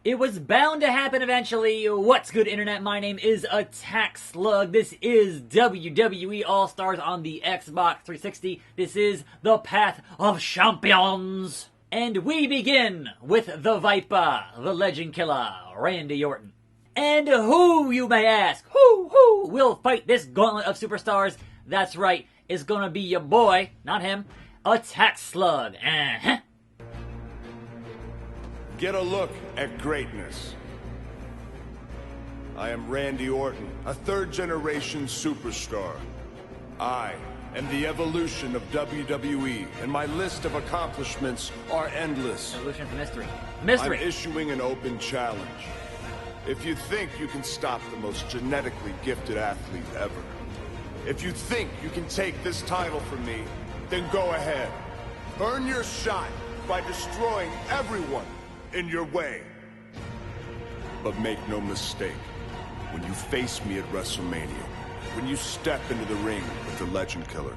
It was bound to happen eventually. What's good, Internet? My name is attackslug. This is WWE All Stars on the Xbox 360. This is the Path of Champions. And we begin with the Viper, the Legend Killer, Randy Orton. And who, you may ask, who will fight this gauntlet of superstars? That's right, it's gonna be your boy, not him, attackslug. Get a look at greatness. I am Randy Orton, a third-generation superstar. I am the evolution of WWE, and my list of accomplishments are endless. Evolution of mystery. I'm issuing an open challenge. If you think you can stop the most genetically gifted athlete ever, if you think you can take this title from me, then go ahead. Earn your shot by destroying everyone in your way. But make no mistake, when you face me at WrestleMania, when you step into the ring with the Legend Killer,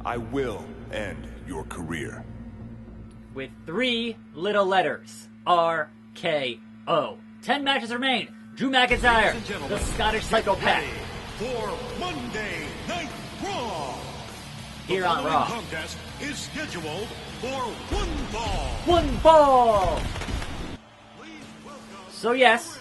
I will end your career. With 3 little letters, RKO. 10 matches remain. Drew McIntyre, the Scottish psychopath. For Monday Night Raw. Here on The Raw. following contest is scheduled for one fall. One ball! So yes,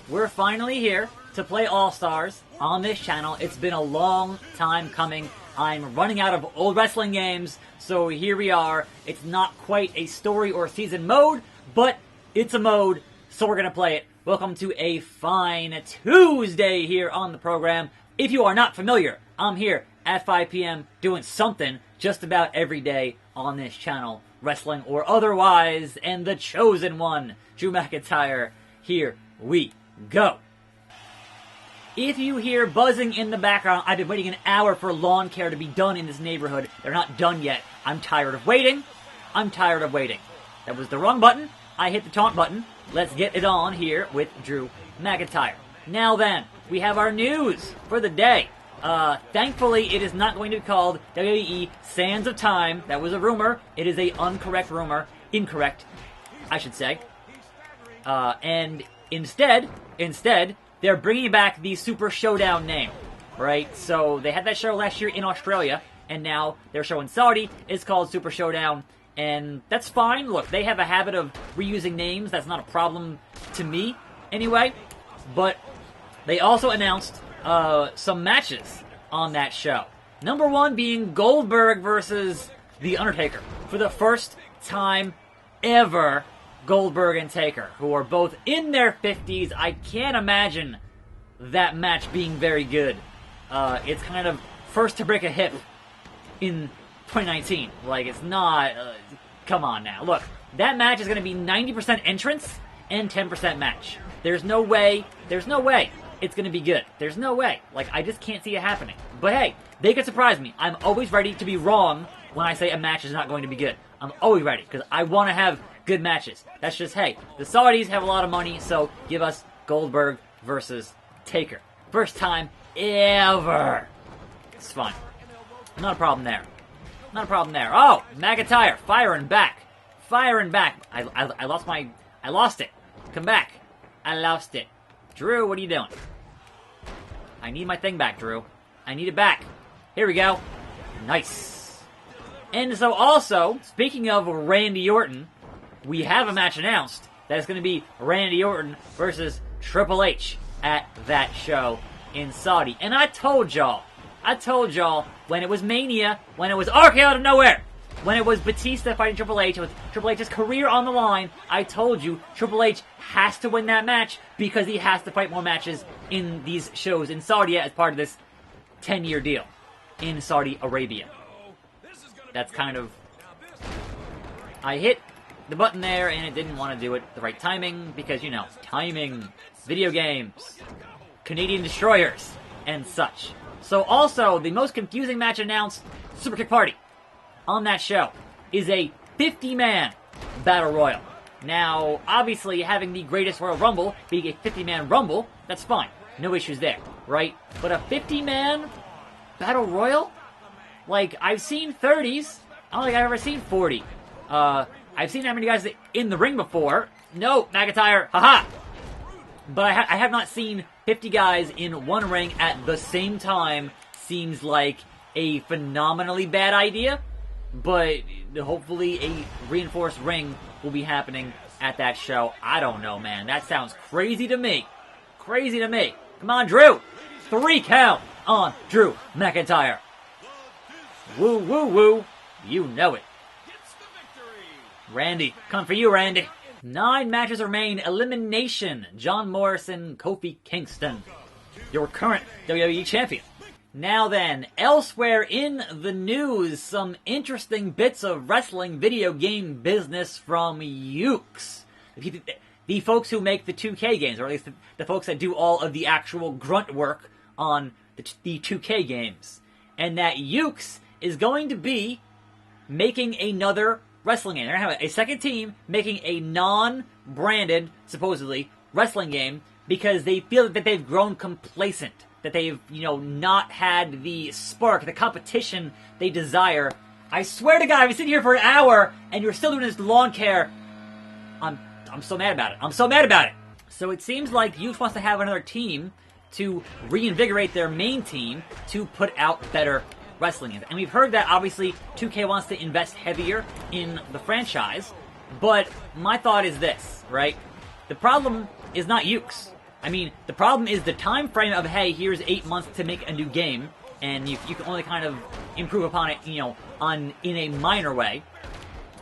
we're finally here to play All Stars on this channel. It's been a long time coming. I'm running out of old wrestling games, so here we are. It's not quite a story or season mode, but it's a mode, so we're gonna play it. Welcome to a fine Tuesday here on the program. If you are not familiar, I'm here at 5 p.m. doing something just about every day on this channel, wrestling or otherwise, and the chosen one, Drew McIntyre. Here we go. If you hear buzzing in the background, I've been waiting an hour for lawn care to be done in this neighborhood. They're not done yet. I'm tired of waiting. I'm tired of waiting. That was the wrong button. I hit the taunt button. Let's get it on here with Drew McIntyre. Now then, we have our news for the day. Thankfully, it is not going to be called WWE Sands of Time. That was a rumor. It is a incorrect rumor. Incorrect, I should say. And instead, they're bringing back the Super Showdown name, right? So they had that show last year in Australia, and now their show in Saudi is called Super Showdown, and that's fine. Look, they have a habit of reusing names. That's not a problem to me, anyway. But they also announced some matches on that show. Number one being Goldberg versus The Undertaker. For the first time ever, Goldberg and Taker, who are both in their 50s. I can't imagine that match being very good. It's kind of first to break a hip in 2019. Like, it's not... come on now. Look, that match is going to be 90% entrance and 10% match. There's no way it's going to be good. There's no way. Like, I just can't see it happening. But hey, they could surprise me. I'm always ready to be wrong when I say a match is not going to be good. I'm always ready, because I want to have good matches. That's just, hey, the Saudis have a lot of money, so give us Goldberg versus Taker. First time ever. It's fun. Not a problem there. Not a problem there. Oh, McIntyre firing back. Firing back. I lost it. Come back. I lost it. Drew, what are you doing? I need my thing back, Drew. I need it back. Here we go. Nice. And so also, speaking of Randy Orton, we have a match announced that is going to be Randy Orton versus Triple H at that show in Saudi. And I told y'all when it was Mania, when it was RKO out of nowhere, when it was Batista fighting Triple H, with Triple H's career on the line, I told you Triple H has to win that match because he has to fight more matches in these shows in Saudi as part of this 10-year deal in Saudi Arabia. That's kind of... I hit the button there and it didn't want to do it the right timing because, you know, timing, video games, Canadian destroyers, and such. So also, the most confusing match announced, Super Kick Party, on that show, is a 50-man Battle Royal. Now, obviously, having the Greatest Royal Rumble being a 50-man Rumble, that's fine. No issues there, right? But a 50-man Battle Royal? Like, I've seen 30s. I don't think I've ever seen 40. I've seen that many guys in the ring before. No, McIntyre. Haha. But I have not seen 50 guys in one ring at the same time. Seems like a phenomenally bad idea. But hopefully a reinforced ring will be happening at that show. I don't know, man. That sounds crazy to me. Crazy to me. Come on, Drew. 3 count on Drew McIntyre. Woo, woo, woo. You know it. Randy. Come for you, Randy. 9 matches remain. Elimination. John Morrison, Kofi Kingston. Your current WWE champion. Now then, elsewhere in the news, some interesting bits of wrestling video game business from Yuke's. The folks who make the 2K games, or at least the folks that do all of the actual grunt work on the 2K games. And that Yuke's is going to be making another wrestling game. They're going to have a second team making a non-branded, supposedly, wrestling game because they feel that they've grown complacent. That they've, not had the spark, the competition they desire. I swear to God, I've been sitting here for an hour, and you're still doing this lawn care. I'm so mad about it. I'm so mad about it. So it seems like Youth wants to have another team to reinvigorate their main team to put out better wrestling games. And we've heard that, obviously, 2K wants to invest heavier in the franchise. But my thought is this, right? The problem is not Yuke's. I mean, the problem is the time frame of, hey, here's 8 months to make a new game, and you can only kind of improve upon it, in a minor way.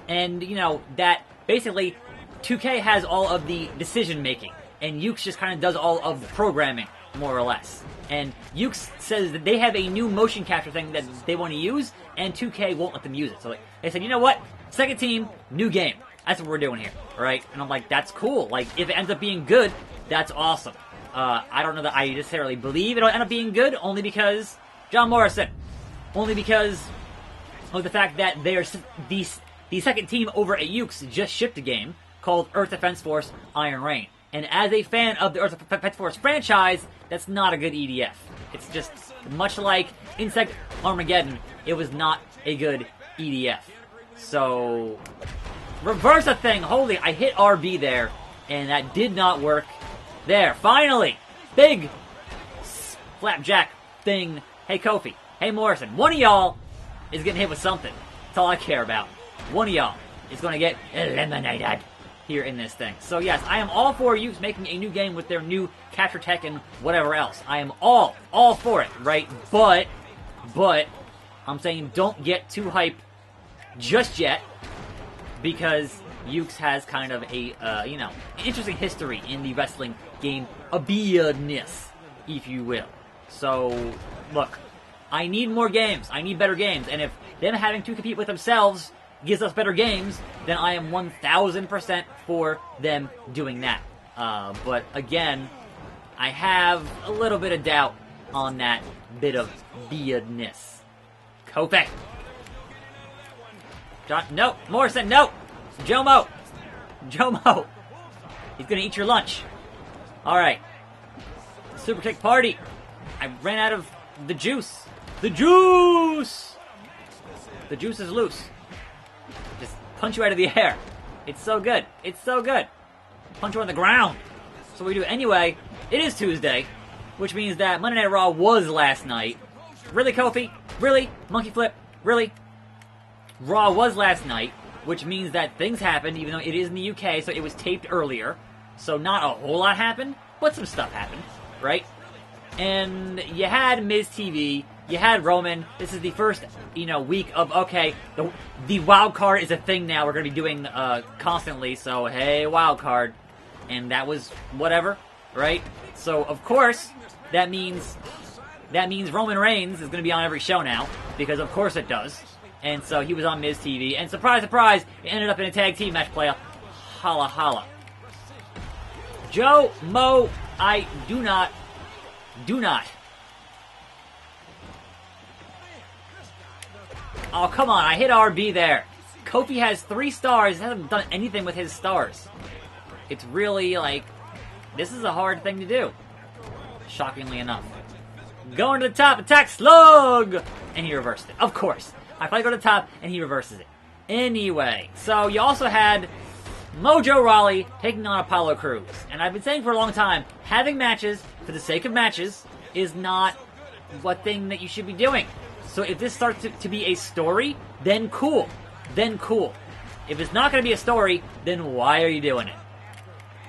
And, that basically 2K has all of the decision-making, and Yuke's just kind of does all of the programming, more or less. And Yuke's says that they have a new motion capture thing that they want to use, and 2K won't let them use it. So they said, you know what? Second team, new game. That's what we're doing here, right? And I'm like, that's cool. Like, if it ends up being good, that's awesome. I don't know that I necessarily believe it'll end up being good, only because John Morrison. Only because of the fact that the second team over at Yuke's just shipped a game called Earth Defense Force Iron Rain. And as a fan of the Earth Defense Force franchise, that's not a good EDF. It's just, much like Insect Armageddon, it was not a good EDF. So, reverse a thing. Holy, I hit RB there, and that did not work. There, finally! Big flapjack thing. Hey, Kofi. Hey, Morrison. One of y'all is getting hit with something. That's all I care about. One of y'all is going to get eliminated here in this thing. So, yes, I am all for you making a new game with their new capture tech and whatever else. I am all for it, right? But, I'm saying don't get too hype just yet, because Yuke's has kind of a, interesting history in the wrestling game business, if you will. So, look, I need more games. I need better games. And if them having to compete with themselves gives us better games, then I am 1,000% for them doing that. But again, I have a little bit of doubt on that bit of business. Kofi. John, no. Morrison, no. Jomo. He's gonna eat your lunch. Alright. Super kick party. I ran out of the juice. The juice is loose. Just punch you out of the air. It's so good. Punch you on the ground. So we do. Anyway, it is Tuesday, which means that Monday Night Raw was last night. Really, Kofi? Really? Monkey flip? Really? Raw was last night, which means that things happened, even though it is in the UK, so it was taped earlier. So not a whole lot happened, but some stuff happened, right? And you had Miz TV, you had Roman. This is the first, week of, okay, the wild card is a thing now we're going to be doing constantly, so hey, wild card. And that was whatever, right? So, of course, that means Roman Reigns is going to be on every show now, because of course it does. And so he was on Miz TV, and surprise, surprise, it ended up in a tag team match playoff. Holla, holla. Joe, Mo, I do not. Oh, come on, I hit RB there. Kofi has 3 stars, hasn't done anything with his stars. It's really, this is a hard thing to do. Shockingly enough. Going to the top, attack slug! And he reversed it, of course. I finally go to the top, and he reverses it. Anyway, so you also had Mojo Rawley taking on Apollo Crews. And I've been saying for a long time, having matches for the sake of matches is not what thing that you should be doing. So if this starts to be a story, then cool. Then cool. If it's not going to be a story, then why are you doing it?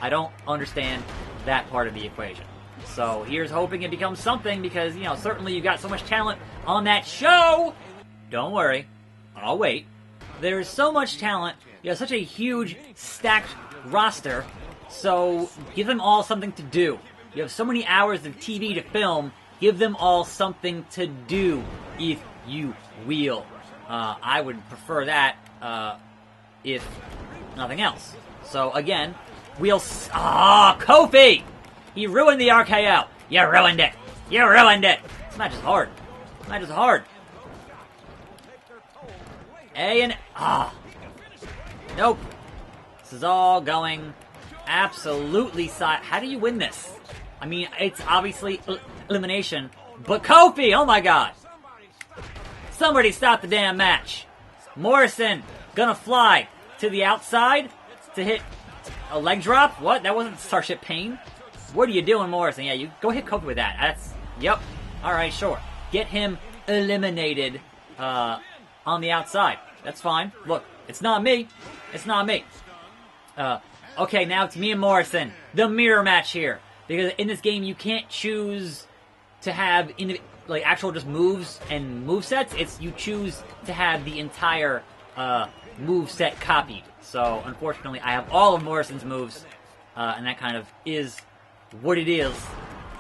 I don't understand that part of the equation. So here's hoping it becomes something because, you know, certainly you got so much talent on that show. Don't worry. I'll wait. There is so much talent. You have such a huge, stacked roster. So give them all something to do. You have so many hours of TV to film. Give them all something to do, if you will. I would prefer that, if nothing else. So again, Kofi! He ruined the RKO. You ruined it. You ruined it. This match is hard. This match is hard. Nope. This is all going absolutely How do you win this? I mean, it's obviously elimination, but Kofi, oh my god. Somebody stop the damn match. Morrison gonna fly to the outside to hit a leg drop. What? That wasn't Starship Pain. What are you doing, Morrison? Yeah, you go hit Kofi with that. Yep. Alright, sure. Get him eliminated on the outside. That's fine. Look, it's not me. It's not me. Okay, now it's me and Morrison. The mirror match here. Because in this game, you can't choose to have actual just moves and movesets. It's you choose to have the entire moveset copied. So, unfortunately, I have all of Morrison's moves. And that kind of is what it is,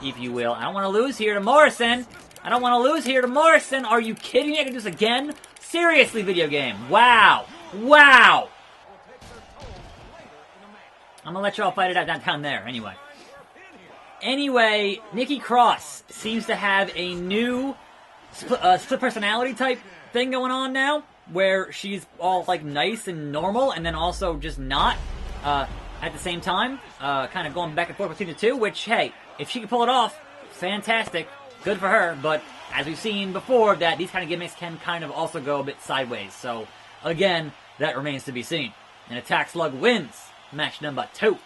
if you will. I don't want to lose here to Morrison. I don't want to lose here to Morrison. Are you kidding me? I can do this again? Seriously, video game. Wow. Wow. I'm going to let y'all fight it out down there. Anyway, Nikki Cross seems to have a new split personality type thing going on now, where she's all like nice and normal, and then also just not at the same time, kind of going back and forth between the two. Which, hey, if she can pull it off, fantastic, good for her. But as we've seen before, that these kind of gimmicks can kind of also go a bit sideways. So again, that remains to be seen. And attackslug wins match number 2.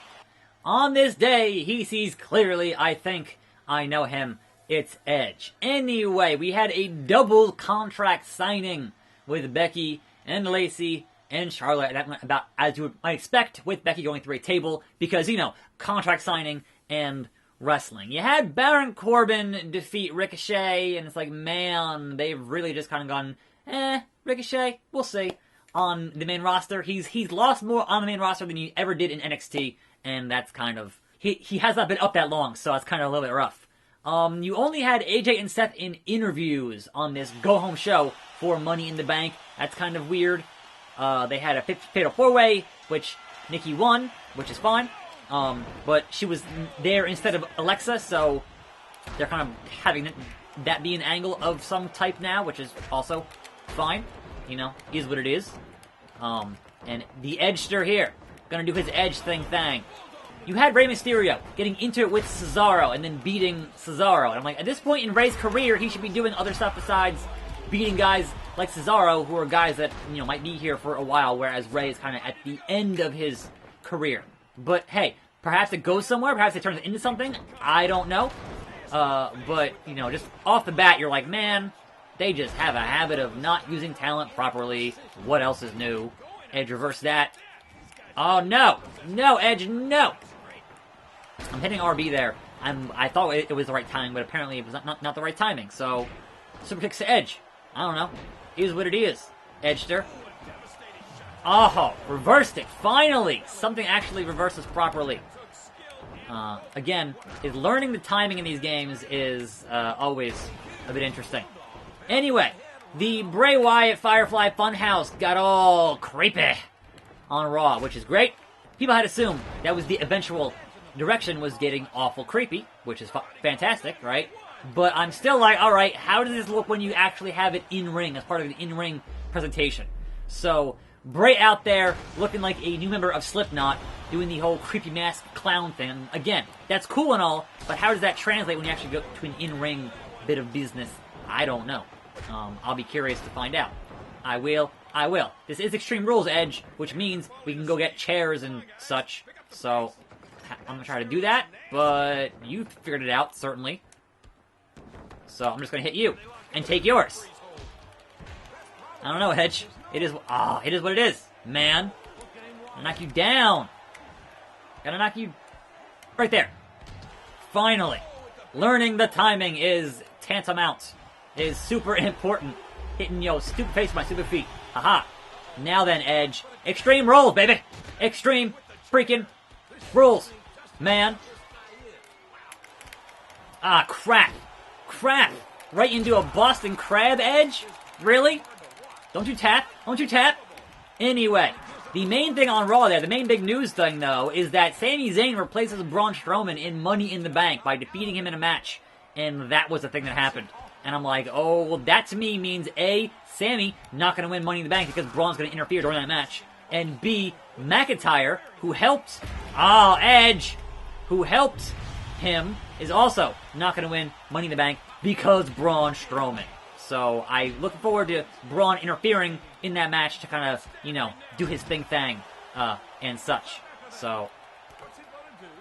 On this day, he sees clearly, I think I know him, it's Edge. Anyway, we had a double contract signing with Becky and Lacey and Charlotte. That went about as you might expect with Becky going through a table because, you know, contract signing and wrestling. You had Baron Corbin defeat Ricochet, and it's like, man, they've really just kind of gone, Ricochet, we'll see. On the main roster, he's lost more on the main roster than he ever did in NXT, and that's kind of... He has not been up that long, so it's kind of a little bit rough. You only had AJ and Seth in interviews on this go-home show for Money in the Bank. That's kind of weird. They had a fatal 4-way, which Nikki won, which is fine. But she was there instead of Alexa, so they're kind of having that be an angle of some type now, which is also fine. You know, is what it is. And the Edgester here, gonna do his Edge thing. You had Rey Mysterio getting into it with Cesaro and then beating Cesaro. And I'm like, at this point in Rey's career, he should be doing other stuff besides beating guys like Cesaro, who are guys that, you know, might be here for a while, whereas Rey is kind of at the end of his career. But hey, perhaps it goes somewhere, perhaps it turns into something, I don't know. But, you know, just off the bat, you're like, man, they just have a habit of not using talent properly. What else is new? Edge reversed that. Oh, no. No, Edge, no. I'm hitting RB there. I thought it was the right timing, but apparently it was not the right timing. So, super kicks to Edge. I don't know. Is what it is. Edgester. Oh, reversed it. Finally. Something actually reverses properly. Again, learning the timing in these games is always a bit interesting. Anyway, the Bray Wyatt Firefly Funhouse got all creepy on Raw, which is great. People had assumed that was the eventual direction, was getting awful creepy, which is fantastic, right? But I'm still like, alright, how does this look when you actually have it in-ring, as part of the in-ring presentation? So, Bray out there, looking like a new member of Slipknot, doing the whole creepy mask clown thing. Again, that's cool and all, but how does that translate when you actually go to an in-ring bit of business? I don't know. I'll be curious to find out. I will I will. This is Extreme Rules, Edge, which means we can go get chairs and such. So, I'm gonna try to do that, but you figured it out, certainly. So, I'm just gonna hit you and take yours. I don't know, Edge. It is what it is, man. I'll knock you down. Gotta knock you right there. Finally. Learning the timing is tantamount. Is super important. Hitting yo stupid face with my stupid feet. Haha. Now then, Edge. Extreme Rules, baby. Extreme freaking Rules, man. Ah, crap. Crap. Right into a Boston Crab, Edge? Really? Don't you tap? Don't you tap? Anyway, the main thing on Raw there, the main big news thing, though, is that Sami Zayn replaces Braun Strowman in Money in the Bank by defeating him in a match. And that was the thing that happened. And I'm like, oh, well, that to me means A, Sami not going to win Money in the Bank because Braun's going to interfere during that match. And B, McIntyre, who helped, Edge, who helped him, is also not going to win Money in the Bank because Braun Strowman. So I look forward to Braun interfering in that match to kind of, do his thing, and such. So,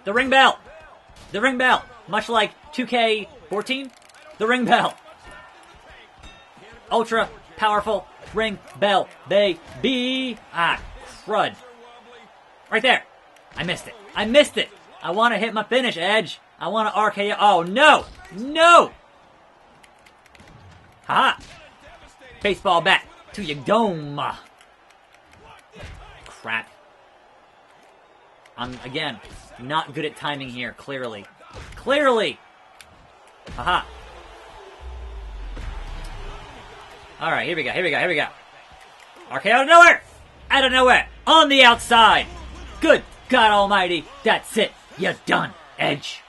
the ring bell. The ring bell. Much like 2K14, the ring bell. Ultra powerful ring bell, baby. Ah, crud. Right there. I missed it. I missed it. I want to hit my finish, Edge. I want to RKO. Oh, no. No. Haha. Baseball bat to your dome. Crap. I'm, again, not good at timing here, clearly. Clearly! Haha. Alright, here we go, here we go, here we go. RKO out of nowhere! Out of nowhere! On the outside! Good God Almighty! That's it! You're done, Edge!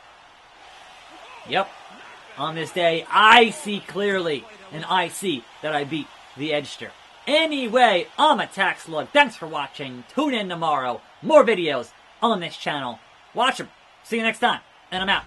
Yep. On this day, I see clearly, and I see that I beat the Edgester. Anyway, I'm attackslug. Thanks for watching. Tune in tomorrow. More videos on this channel. Watch them. See you next time. And I'm out.